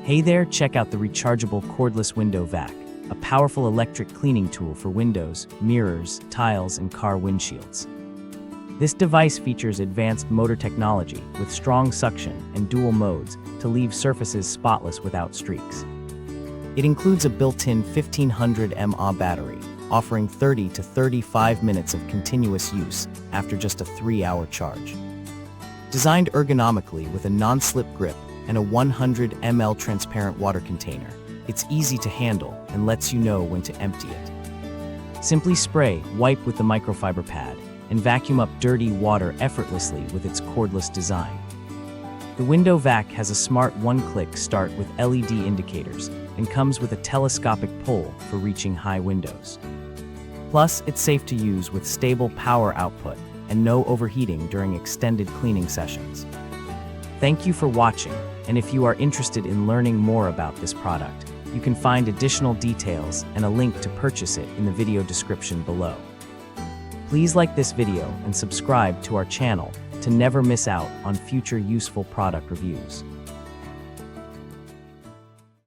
Hey there, check out the Rechargeable Cordless Windowvac, a powerful electric cleaning tool for windows, mirrors, tiles, and car windshields. This device features advanced motor technology with strong suction and dual modes to leave surfaces spotless without streaks. It includes a built-in 1500 mAh battery, offering 30 to 35 minutes of continuous use after just a 3-hour charge. Designed ergonomically with a non-slip grip and a 100 ml transparent water container, it's easy to handle and lets you know when to empty it. Simply spray, wipe with the microfiber pad, and vacuum up dirty water effortlessly with its cordless design. The windowvac has a smart one-click start with LED indicators and comes with a telescopic pole for reaching high windows. Plus, it's safe to use with stable power output and no overheating during extended cleaning sessions. Thank you for watching, and if you are interested in learning more about this product, you can find additional details and a link to purchase it in the video description below. Please like this video and subscribe to our channel to never miss out on future useful product reviews.